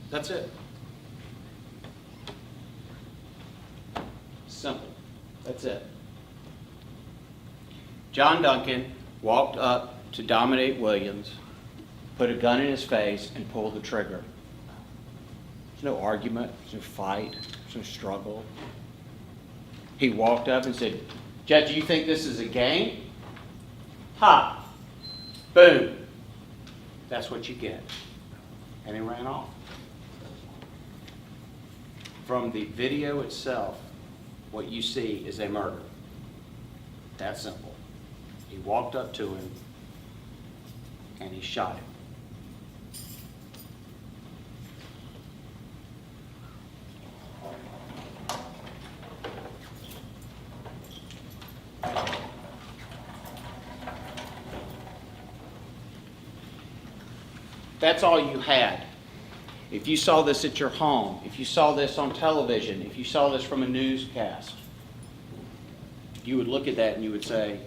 That's it. Simple. That's it. John Duncan walked up to Dominique Williams, put a gun in his face, and pulled the trigger. There's no argument, there's no fight, there's no struggle. He walked up and said, "Judge, you think this is a game?" Ha! Boom. That's what you get. And he ran off. From the video itself, what you see is a murder. That simple. He walked up to him and he shot him. That's all you had. If you saw this at your home, if you saw this on television, if you saw this from a newscast, you would look at that and you would say,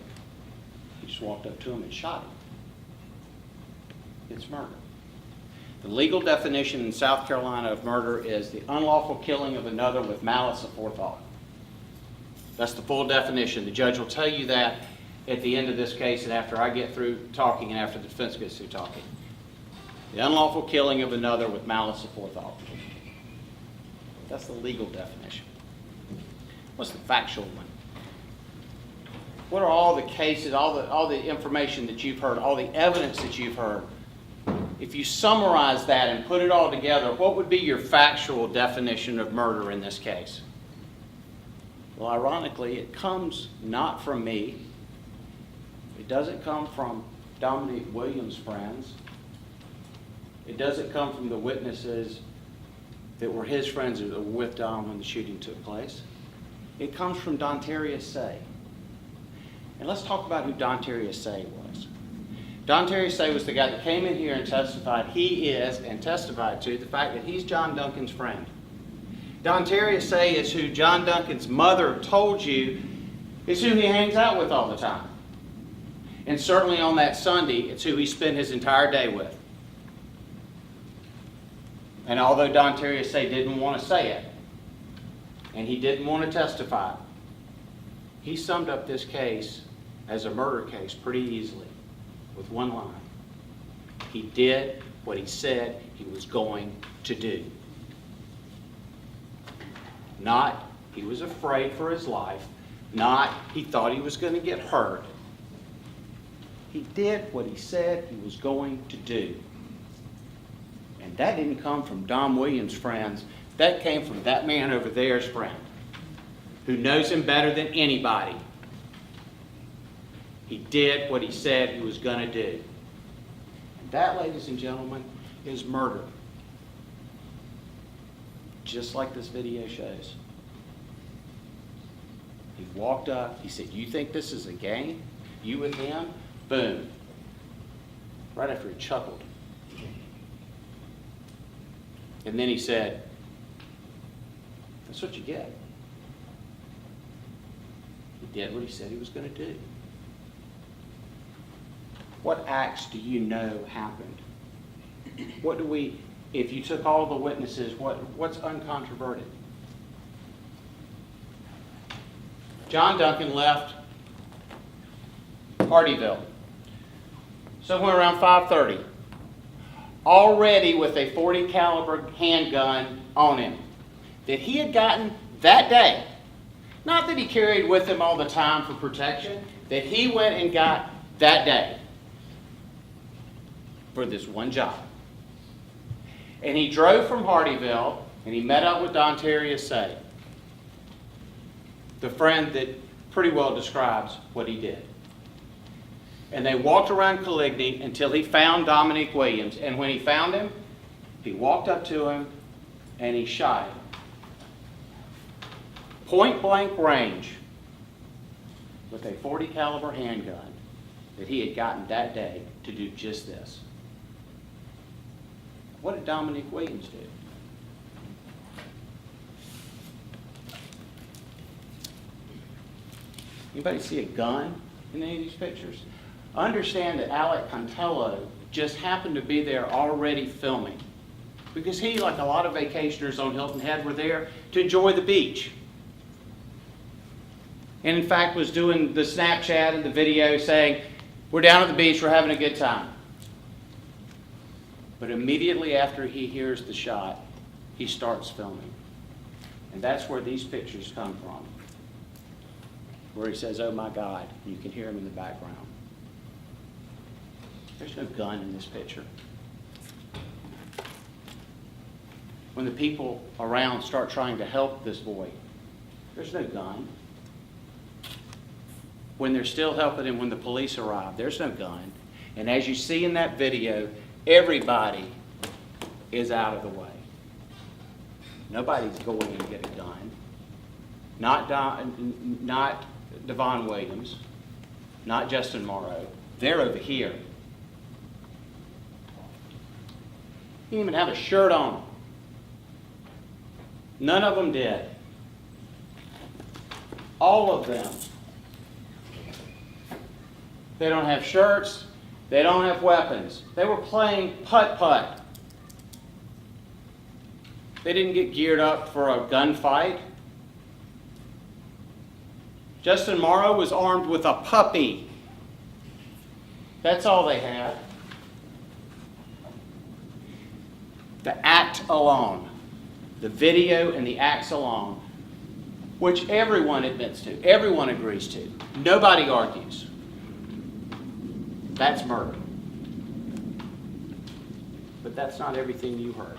he just walked up to him and shot him. It's murder. The legal definition in South Carolina of murder is the unlawful killing of another with malice aforethought. That's the full definition. The judge will tell you that at the end of this case and after I get through talking and after the defense gets through talking. The unlawful killing of another with malice aforethought. That's the legal definition. What's the factual one? What are all the cases, all the information that you've heard, all the evidence that you've heard? If you summarize that and put it all together, what would be your factual definition of murder in this case? Well, ironically, it comes not from me. It doesn't come from Dominique Williams' friends. It doesn't come from the witnesses that were his friends that were with Dom when the shooting took place. It comes from Dontarius Say. And let's talk about who Dontarius Say was. Dontarius Say was the guy that came in here and testified he is, and testified to the fact that he's John Duncan's friend. Dontarius Say is who John Duncan's mother told you is who he hangs out with all the time. And certainly on that Sunday, it's who he spent his entire day with. And although Dontarius Say didn't want to say it, and he didn't want to testify, he summed up this case as a murder case pretty easily with one line. He did what he said he was going to do. Not he was afraid for his life, not he thought he was going to get hurt. He did what he said he was going to do. And that didn't come from Dom Williams' friends. That came from that man over there's friend, who knows him better than anybody. He did what he said he was going to do. And that, ladies and gentlemen, is murder. Just like this video shows. He walked up, he said, "You think this is a game? You with him?" Boom. Right after he chuckled. And then he said, "That's what you get." He did what he said he was going to do. What acts do you know happened? What do we, if you took all the witnesses, what's uncontroverted? John Duncan left Hardyville somewhere around 5:30. Already with a .40 caliber handgun on him that he had gotten that day. Not that he carried with him all the time for protection, that he went and got that day for this one job. And he drove from Hardyville and he met up with Dontarius Say, the friend that pretty well describes what he did. And they walked around Coligny until he found Dominique Williams. And when he found him, he walked up to him and he shot him. Point blank range with a .40 caliber handgun that he had gotten that day to do just this. What did Dominique Williams do? Anybody see a gun in any of these pictures? Understand that Alec Contello just happened to be there already filming. Because he, like a lot of vacationers on Hilton Head, were there to enjoy the beach. And in fact was doing the Snapchat and the video saying, we're down at the beach, we're having a good time. But immediately after he hears the shot, he starts filming. And that's where these pictures come from. Where he says, oh my God, and you can hear him in the background. There's no gun in this picture. When the people around start trying to help this boy, there's no gun. When they're still helping him, when the police arrive, there's no gun. And as you see in that video, everybody is out of the way. Nobody's going to get a gun. Not Devon Williams, not Justin Morrow. They're over here. He didn't even have a shirt on. None of them did. All of them. They don't have shirts. They don't have weapons. They were playing putt-putt. They didn't get geared up for a gunfight. Justin Morrow was armed with a puppy. That's all they had. The act alone, the video and the acts alone, which everyone admits to, everyone agrees to, nobody argues. That's murder. But that's not everything you heard.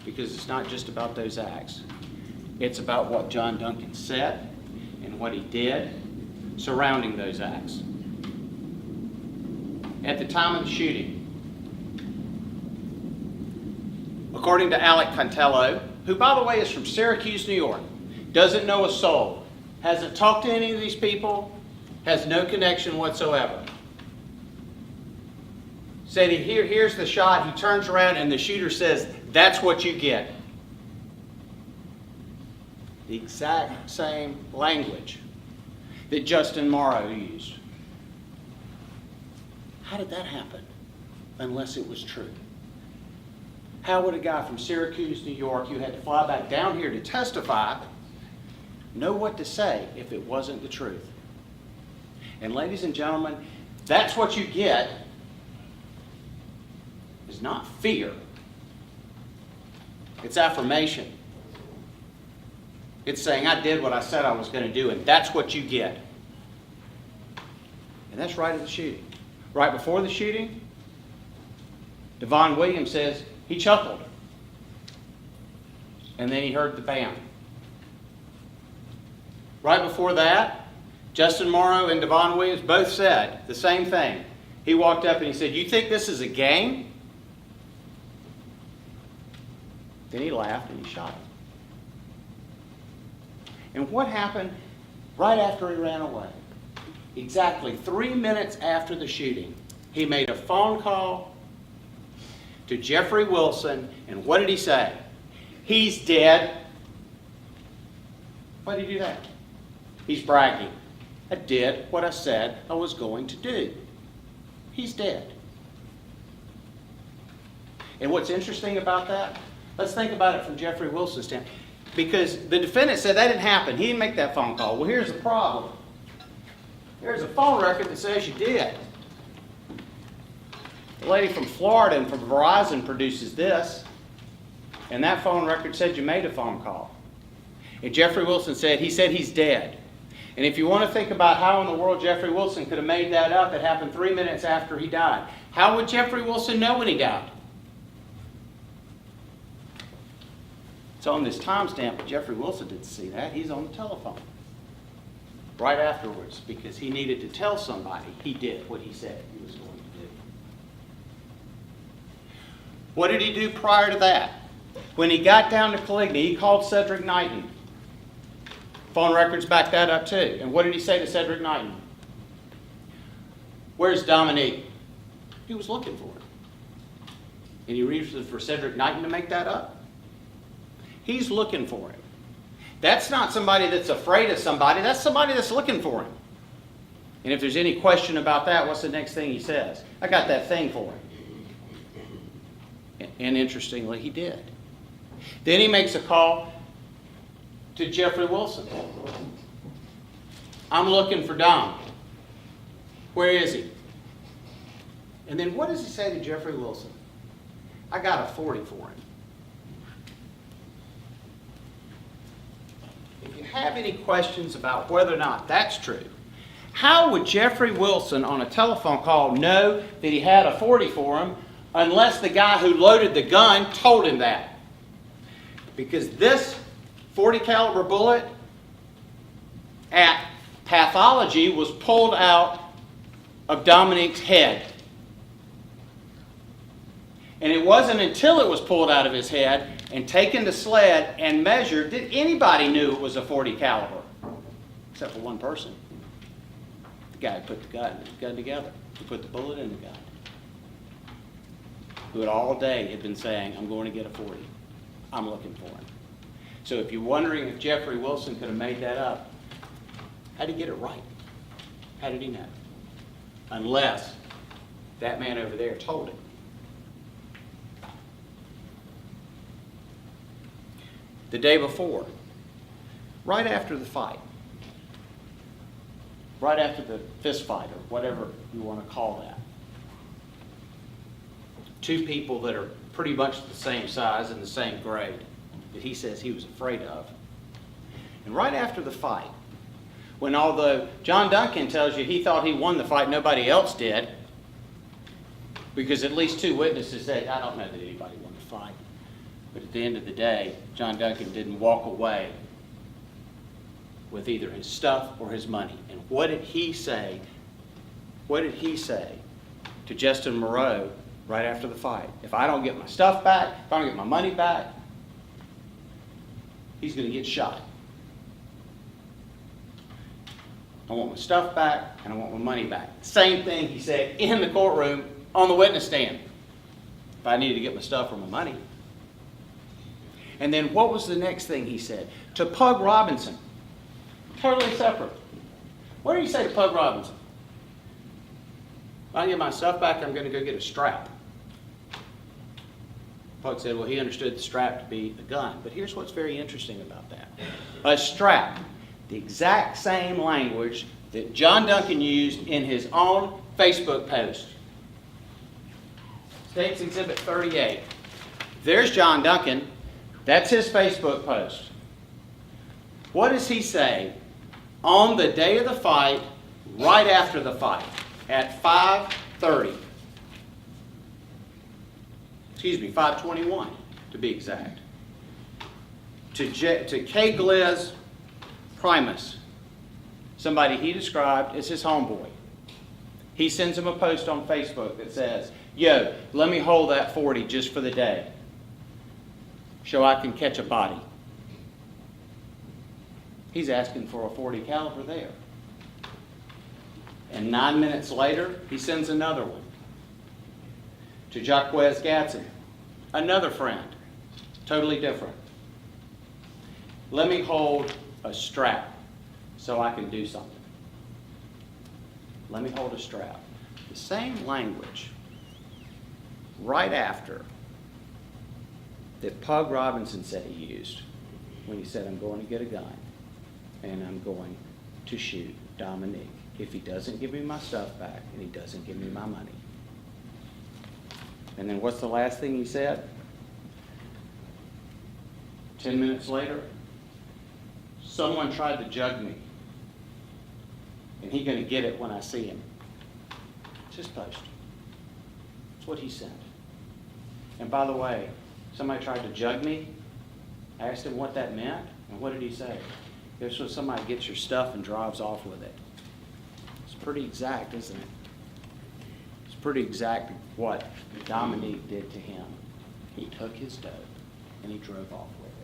Because it's not just about those acts. It's about what John Duncan said and what he did surrounding those acts. At the time of the shooting, according to Alec Contello, who by the way is from Syracuse, New York, doesn't know a soul, hasn't talked to any of these people, has no connection whatsoever. Said he hears the shot, he turns around and the shooter says, that's what you get. The exact same language that Justin Morrow used. How did that happen? Unless it was true. How would a guy from Syracuse, New York, who had to fly back down here to testify, know what to say if it wasn't the truth? And ladies and gentlemen, that's what you get, is not fear. It's affirmation. It's saying, I did what I said I was going to do, and that's what you get. And that's right at the shooting. Right before the shooting, Devon Williams says he chuckled. And then he heard the bam. Right before that, Justin Morrow and Devon Williams both said the same thing. He walked up and he said, you think this is a game? Then he laughed and he shot him. And what happened right after he ran away? Exactly 3 minutes after the shooting, he made a phone call to Jeffrey Wilson, and what did he say? He's dead. Why did he do that? He's bragging. I did what I said I was going to do. He's dead. And what's interesting about that? Let's think about it from Jeffrey Wilson's standpoint. Because the defendant said that didn't happen. He didn't make that phone call. Well, here's the problem. There's a phone record that says you did. The lady from Florida and from Verizon produces this. And that phone record said you made a phone call. And Jeffrey Wilson said, he said he's dead. And if you want to think about how in the world Jeffrey Wilson could have made that up, it happened 3 minutes after he died. How would Jeffrey Wilson know when he died? It's on this timestamp, but Jeffrey Wilson didn't see that. He's on the telephone right afterwards because he needed to tell somebody he did what he said he was going to do. What did he do prior to that? When he got down to Caligny, he called Cedric Knighton. Phone records back that up too. And what did he say to Cedric Knighton? Where's Dominique? He was looking for him. And he reasoned for Cedric Knighton to make that up? He's looking for him. That's not somebody that's afraid of somebody. That's somebody that's looking for him. And if there's any question about that, what's the next thing he says? I got that thing for him. And interestingly, he did. Then he makes a call to Jeffrey Wilson. I'm looking for Dom. Where is he? And then what does he say to Jeffrey Wilson? I got a 40 for him. If you have any questions about whether or not that's true, how would Jeffrey Wilson on a telephone call know that he had a 40 for him unless the guy who loaded the gun told him that? Because this 40 caliber bullet at pathology was pulled out of Dominique's head. And it wasn't until it was pulled out of his head and taken to SLED and measured that anybody knew it was a 40 caliber, except for one person. The guy who put the gun together, who put the bullet in the gun, who had all day had been saying, I'm going to get a 40. I'm looking for him. So if you're wondering if Jeffrey Wilson could have made that up, how did he get it right? How did he know? Unless that man over there told him. The day before, right after the fight, right after the fist fight, or whatever you want to call that, two people that are pretty much the same size and the same grade that he says he was afraid of. And right after the fight, when although John Duncan tells you he thought he won the fight, nobody else did, because at least two witnesses said, I don't know that anybody won the fight. But at the end of the day, John Duncan didn't walk away with either his stuff or his money. And what did he say? What did he say to Justin Moreau right after the fight? If I don't get my stuff back, if I don't get my money back, he's going to get shot. I want my stuff back and I want my money back. Same thing he said in the courtroom on the witness stand. If I needed to get my stuff or my money. And then what was the next thing he said? To Pug Robinson. Totally separate. What did he say to Pug Robinson? If I get my stuff back, I'm going to go get a strap. Pug said, well, he understood the strap to be the gun. But here's what's very interesting about that. A strap. The exact same language that John Duncan used in his own Facebook post. State's Exhibit 38. There's John Duncan. That's his Facebook post. What does he say on the day of the fight, right after the fight, at 5:30? Excuse me, 5:21 to be exact. To K. Gliz Primus, somebody he described as his homeboy. He sends him a post on Facebook that says, yo, let me hold that 40 just for the day, so I can catch a body. He's asking for a 40 caliber there. And 9 minutes later, he sends another one to Jaquez Gatson, another friend, totally different. Let me hold a strap so I can do something. Let me hold a strap. The same language right after that Pug Robinson said he used when he said, I'm going to get a gun and I'm going to shoot Dominique if he doesn't give me my stuff back and he doesn't give me my money. And then what's the last thing he said? 10 minutes later, someone tried to jug me, and he's going to get it when I see him. It's his post. It's what he sent. And by the way, somebody tried to jug me. I asked him what that meant, and what did he say? It's when somebody gets your stuff and drives off with it. It's pretty exact, isn't it? It's pretty exact what Dominique did to him. He took his dope and he drove off with it.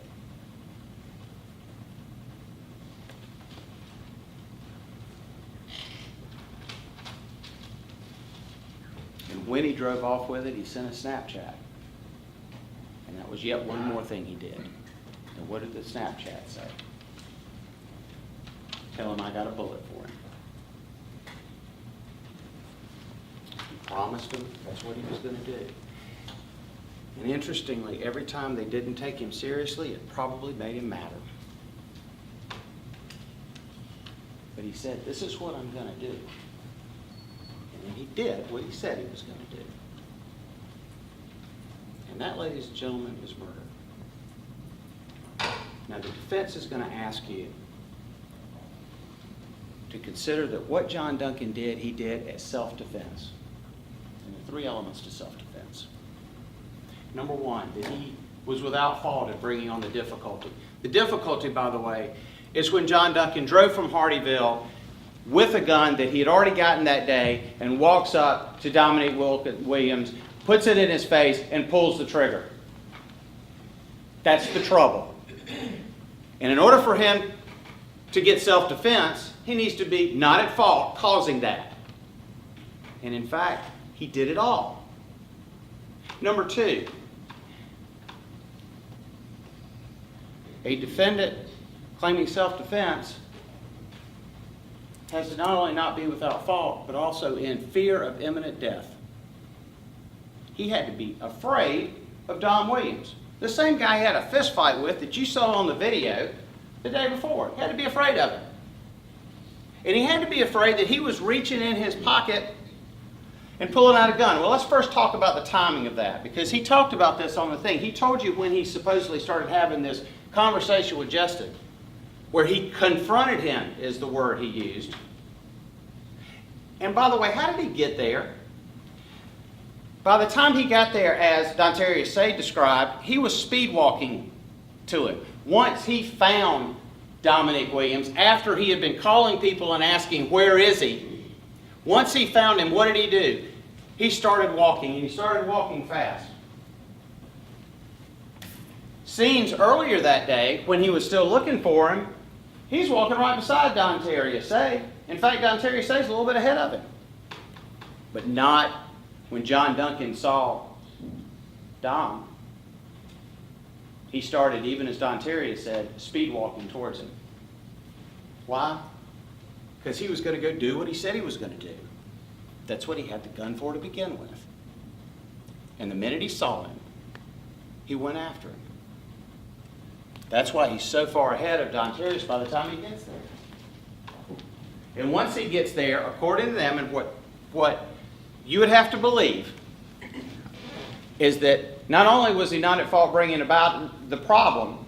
And when he drove off with it, he sent a Snapchat. And that was yet one more thing he did. And what did the Snapchat say? Tell him I got a bullet for him. He promised him that's what he was going to do. And interestingly, every time they didn't take him seriously, it probably made him madder. But he said, this is what I'm going to do. And then he did what he said he was going to do. And that, ladies and gentlemen, is murder. Now, the defense is going to ask you to consider that what John Duncan did, he did as self-defense. And there are three elements to self-defense. Number one, that he was without fault in bringing on the difficulty. The difficulty, by the way, is when John Duncan drove from Hardyville with a gun that he had already gotten that day and walks up to Dominique Williams, puts it in his face, and pulls the trigger. That's the trouble. And in order for him to get self-defense, he needs to be not at fault causing that. And in fact, he did it all. Number two, a defendant claiming self-defense has to not only not be without fault, but also in fear of imminent death. He had to be afraid of Dom Williams, the same guy he had a fist fight with that you saw on the video the day before. He had to be afraid of him. And he had to be afraid that he was reaching in his pocket and pulling out a gun. Well, let's first talk about the timing of that, because he talked about this on the thing. He told you when he supposedly started having this conversation with Justin, where he confronted him, is the word he used. And by the way, how did he get there? By the time he got there, as Dontaria Say described, he was speed walking to it. Once he found Dominique Williams, after he had been calling people and asking, where is he? Once he found him, what did he do? He started walking, and he started walking fast. Scenes earlier that day, when he was still looking for him, he's walking right beside Dontaria Say. In fact, Dontaria Say is a little bit ahead of him. But not when John Duncan saw Dom. He started, even as Dontaria said, speed walking towards him. Why? Because he was going to go do what he said he was going to do. That's what he had the gun for to begin with. And the minute he saw him, he went after him. That's why he's so far ahead of Dontaria by the time he gets there. And once he gets there, according to them, and what you would have to believe is that not only was he not at fault bringing about the problem,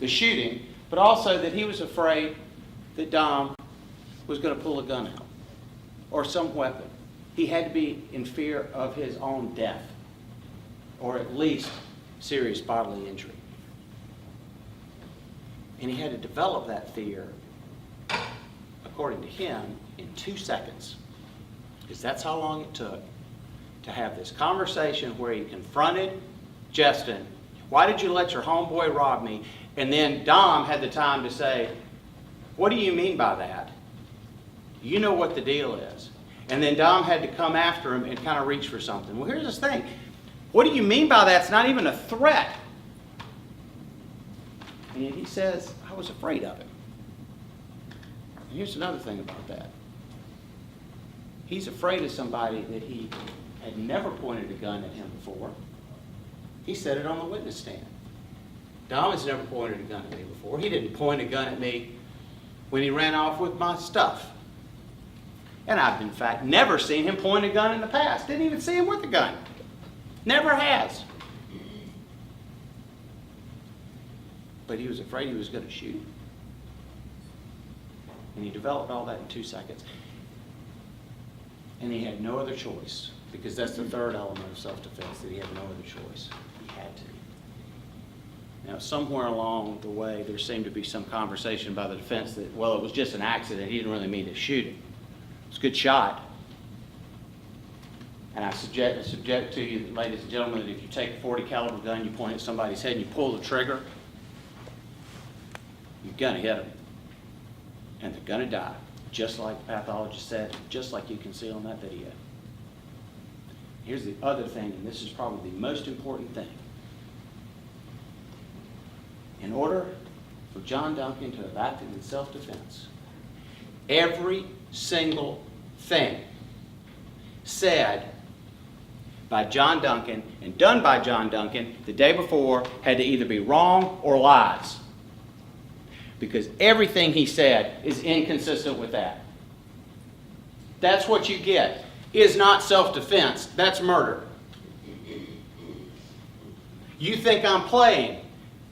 the shooting, but also that he was afraid that Dom was going to pull a gun out or some weapon. He had to be in fear of his own death, or at least serious bodily injury. And he had to develop that fear, according to him, in 2 seconds. Because that's how long it took to have this conversation where he confronted Justin. Why did you let your homeboy rob me? And then Dom had the time to say, what do you mean by that? You know what the deal is. And then Dom had to come after him and kind of reach for something. Well, here's this thing. What do you mean by that? It's not even a threat. And he says, I was afraid of him. And here's another thing about that. He's afraid of somebody that he had never pointed a gun at him before. He said it on the witness stand. Dom has never pointed a gun at me before. He didn't point a gun at me when he ran off with my stuff. And I've, in fact, never seen him point a gun in the past. Didn't even see him with a gun. Never has. But he was afraid he was going to shoot. And he developed all that in 2 seconds. And he had no other choice, because that's the third element of self-defense, that he had no other choice. He had to. Now, somewhere along the way, there seemed to be some conversation by the defense that, well, it was just an accident. He didn't really mean to shoot him. It was a good shot. And I subject to you, ladies and gentlemen, that if you take a .40 caliber gun, you point at somebody's head and you pull the trigger, you're going to hit them. And they're going to die, just like the pathologist said, just like you can see on that video. Here's the other thing, and this is probably the most important thing. In order for John Duncan to have acted in self-defense, every single thing said by John Duncan and done by John Duncan the day before had to either be wrong or lies. Because everything he said is inconsistent with that. That's what you get. Is not self-defense. That's murder. You think I'm playing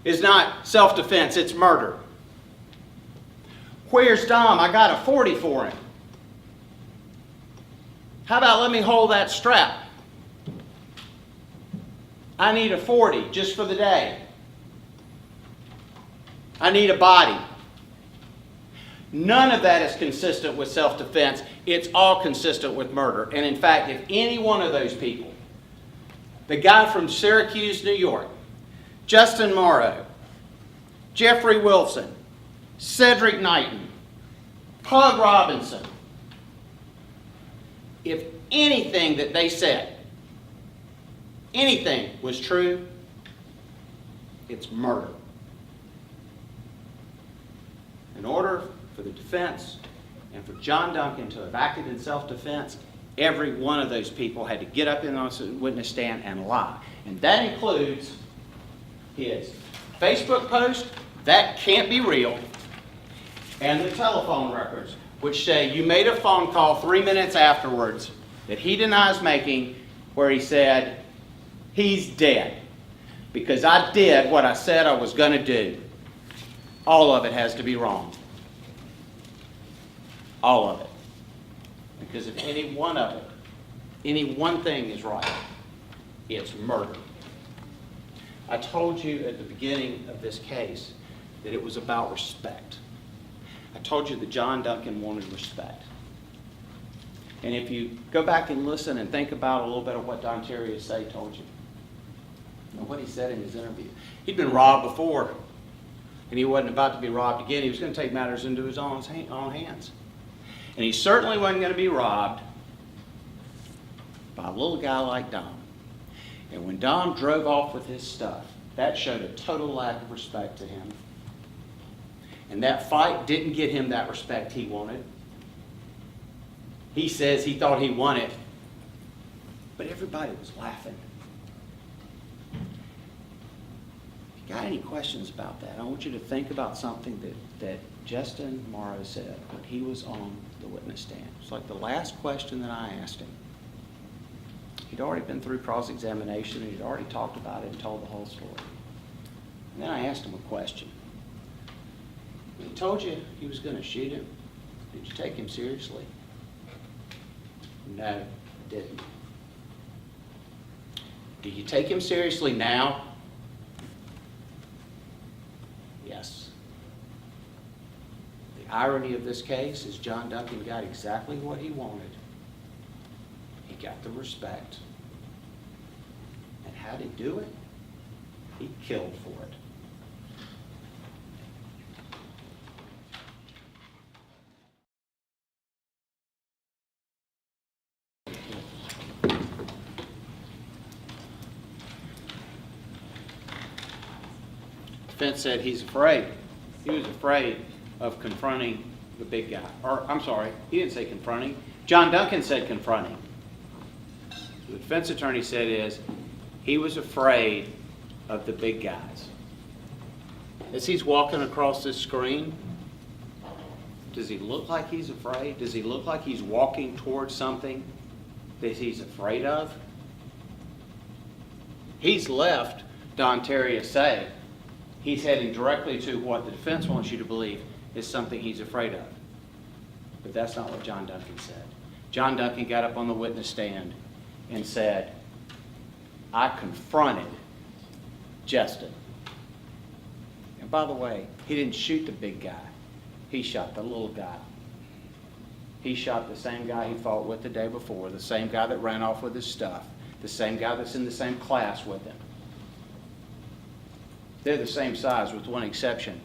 is not self-defense. It's murder. Where's Dom? I got a 40 for him. How about let me hold that strap? I need a 40 just for the day. I need a body. None of that is consistent with self-defense. It's all consistent with murder. And in fact, if any one of those people, the guy from Syracuse, New York, Justin Morrow, Jeffrey Wilson, Cedric Knighton, Pug Robinson, if anything that they said, anything was true, it's murder. In order for the defense and for John Duncan to have acted in self-defense, every one of those people had to get up in the witness stand and lie. And that includes his Facebook post, that can't be real, and the telephone records, which say you made a phone call 3 minutes afterwards that he denies making, where he said, he's dead because I did what I said I was going to do. All of it has to be wrong. All of it. Because if any one of it, any one thing is right, it's murder. I told you at the beginning of this case that it was about respect. I told you that John Duncan wanted respect. And if you go back and listen and think about a little bit of what Don Say told you, and what he said in his interview. He'd been robbed before, and he wasn't about to be robbed again. He was going to take matters into his own hands. And he certainly wasn't going to be robbed by a little guy like Dom. And when Dom drove off with his stuff, that showed a total lack of respect to him. And that fight didn't get him that respect he wanted. He says he thought he won it, but everybody was laughing. If you got any questions about that, I want you to think about something that Justin Morrow said when he was on the witness stand. It's like the last question that I asked him. He'd already been through cross-examination, and he'd already talked about it and told the whole story. And then I asked him a question. When he told you he was going to shoot him, did you take him seriously? No, I didn't. Do you take him seriously now? Yes. The irony of this case is John Duncan got exactly what he wanted. He got the respect. And how did he do it? He killed for it. Defense said he's afraid. He was afraid of confronting the big guy. Or, I'm sorry, he didn't say confronting. John Duncan said confronting. The defense attorney said is he was afraid of the big guys. As he's walking across this screen, does he look like he's afraid? Does he look like he's walking towards something that he's afraid of? He's left Don Terry say. He's heading directly to what the defense wants you to believe is something he's afraid of. But that's not what John Duncan said. John Duncan got up on the witness stand and said, I confronted Justin. And by the way, he didn't shoot the big guy. He shot the little guy. He shot the same guy he fought with the day before, the same guy that ran off with his stuff, the same guy that's in the same class with him. They're the same size with one exception.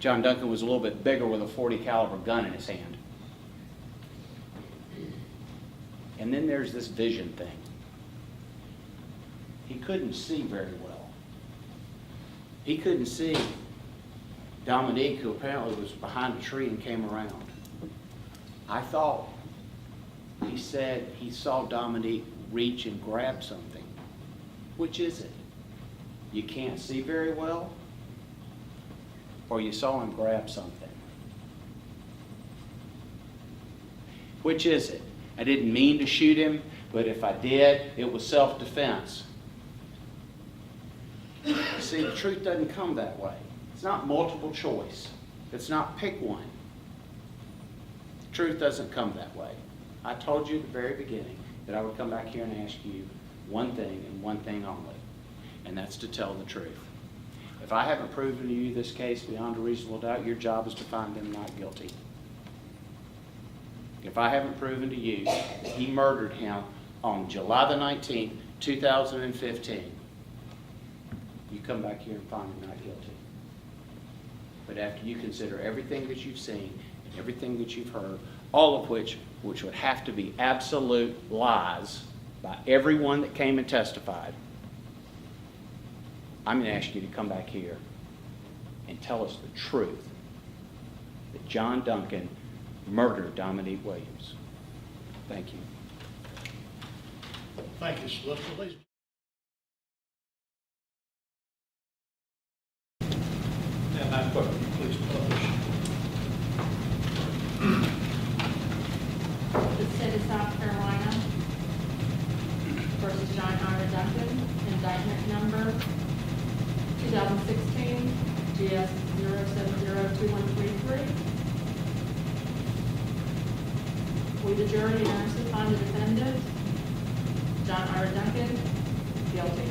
John Duncan was a little bit bigger with a .40 caliber gun in his hand. And then there's this vision thing. He couldn't see very well. He couldn't see Dominique, who apparently was behind a tree and came around. I thought he said he saw Dominique reach and grab something. Which is it? You can't see very well? Or you saw him grab something? Which is it? I didn't mean to shoot him, but if I did, it was self-defense. See, the truth doesn't come that way. It's not multiple choice. It's not pick one. The truth doesn't come that way. I told you at the very beginning that I would come back here and ask you one thing and one thing only, and that's to tell the truth. If I haven't proven to you this case beyond a reasonable doubt, your job is to find him not guilty. If I haven't proven to you that he murdered him on July the 19th, 2015, you come back here and find him not guilty. But after you consider everything that you've seen and everything that you've heard, all of which would have to be absolute lies by everyone that came and testified, I'm going to ask you to come back here and tell us the truth that John Duncan murdered Dominique Williams. Thank you. Thank you, Solicitor. Please. Now, Madam Clerk, will you please publish? The state of South Carolina versus John Ira Duncan, indictment number 2016 GS 0702133. We, the jury, unanimously find the defendant, John Ira Duncan, guilty.